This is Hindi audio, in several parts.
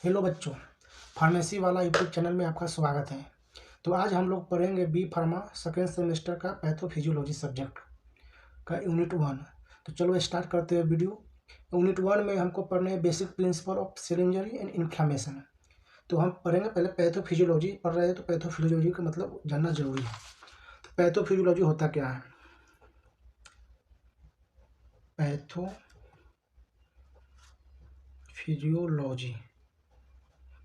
हेलो बच्चों, फार्मेसी वाला यूट्यूब चैनल में आपका स्वागत है। तो आज हम लोग पढ़ेंगे बी फार्मा सेकेंड सेमेस्टर का पैथोफिजियोलॉजी सब्जेक्ट का यूनिट 1। तो चलो स्टार्ट करते हैं वीडियो। यूनिट 1 में हमको पढ़ने हैं basic principle of cell injury and inflammation. तो हम पढ़ेंगे, पहले पैथोफिजियोलॉजी पढ़ रहे हैं तो पैथोफिजियोलॉजी का मतलब जानना जरूरी है। तो पैथोफिजियोलॉजी होता क्या है?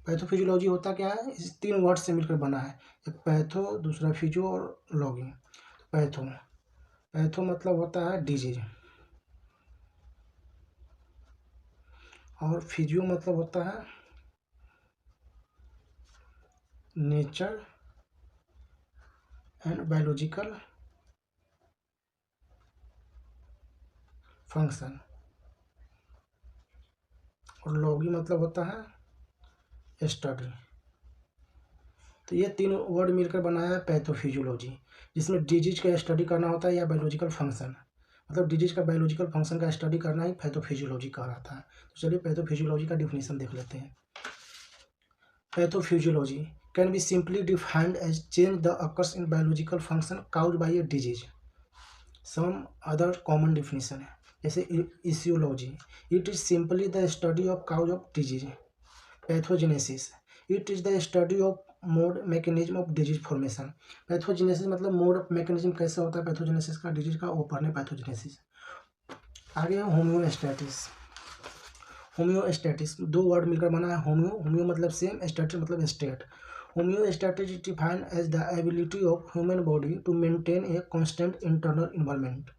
पैथोफिजियोलॉजी होता क्या है? इस 3 वर्ड से मिलकर बना है। एक पैथो, दूसरा फिजियो और लॉगी। पैथो पैथो मतलब होता है डिजीज, और फिजियो मतलब होता है नेचर एंड बायोलॉजिकल फंक्शन, और लॉगी मतलब होता है स्टडी। तो ये 3 वर्ड मिलकर बनाया है पैथोफिजियोलॉजी, जिसमें डिजीज का स्टडी करना होता है या बायोलॉजिकल फंक्शन, मतलब डिजीज का बायोलॉजिकल फंक्शन का स्टडी करना ही पैथोफिजियोलॉजी कहलाता है। तो चलिए पैथोफिजियोलॉजी का डिफिनेशन देख लेते हैं। Pathophysiology can be simply defined as change that occurs in biological function caused by a disease. Some other common definition है जैसे etiology, it is simply the study of cause of disease. Pathogenesis, it is the study of mode mechanism of disease formation. Pathogenesis मतलब mode of mechanism कैसे होता है पैथोजेनेसिस का, डिजीज का, वो पढ़ने पैथोजेनेसिस। आगे होम्योस्टैटिस। होम्योस्टैटिस 2 वर्ड मिलकर बना है। होम्यो मतलब सेम, स्टैटिस मतलब state. Homeostasis is defined as the ability of human body to maintain a constant internal environment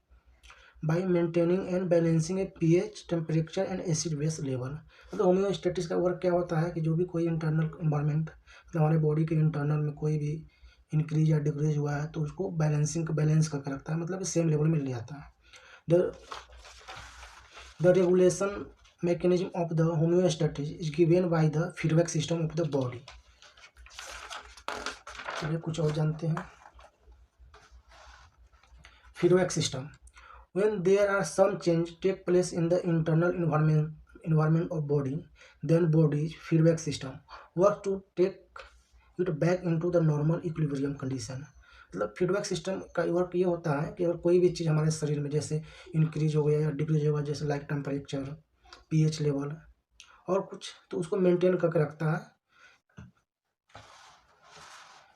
by maintaining and balancing a pH, temperature and acid base level. मतलब होम्योस्टैटिस का वर्क क्या होता है कि जो भी कोई इंटरनल एनवायरनमेंट, मतलब हमारे बॉडी के इंटरनल में कोई भी इंक्रीज या डिक्रीज हुआ है तो उसको बैलेंस करके रखता है, मतलब सेम लेवल में ले आता है। The regulation mechanism of the homeostasis is given by the feedback system of the body. चलिए कुछ और जानते हैं। Feedback system. When there are some change take place in the internal environment of body, then body's feedback system work to take it back into the normal equilibrium condition. मतलब फीडबैक सिस्टम का वर्क ये होता है कि अगर कोई भी चीज़ हमारे शरीर में जैसे इंक्रीज हो गया या डिक्रीज हो गया, जैसे लाइक टेम्परेचर, पीएच लेवल और कुछ, तो उसको मेंटेन करके रखता है।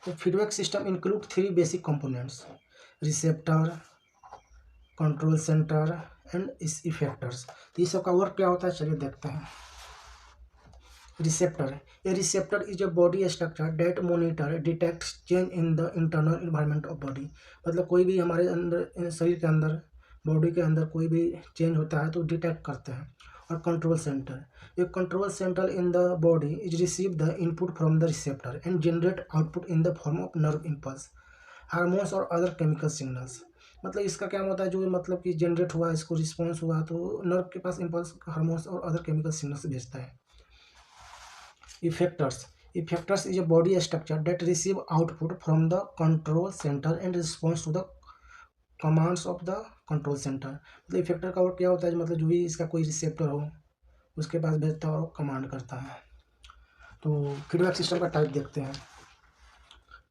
तो feedback system include 3 basic components: receptor, control centre and effectors. तो ये सब का वर्क क्या होता है, चलिए देखते हैं। Receptor, a receptor is a body structure that monitor detects change in the internal environment of body. मतलब कोई भी हमारे अंदर, शरीर के अंदर, बॉडी के अंदर कोई भी चेंज होता है तो डिटेक्ट करते हैं। और control centre, A control centre in the body is receive the input from the receptor and generate output in the form of nerve impulse, hormones और अदर केमिकल सिग्नल्स। मतलब इसका क्या होता है, जो मतलब कि जनरेट हुआ, इसको रिस्पॉन्स हुआ तो नर्व के पास इम्पल्स, हार्मोन्स और अदर केमिकल सिग्नल्स भेजता है। Effectors is a body structure that receive output from the control center and responds to the commands of the control center. मतलब इफेक्टर का वर्क क्या होता है, मतलब जो भी इसका कोई रिसेप्टर हो उसके पास भेजता है और कमांड करता है। तो फीडबैक सिस्टम का टाइप देखते हैं।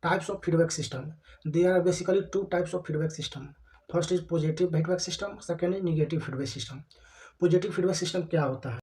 Types of feedback system, there are basically 2 types of feedback system. First is positive feedback system, second is negative feedback system. Positive feedback system क्या होता है?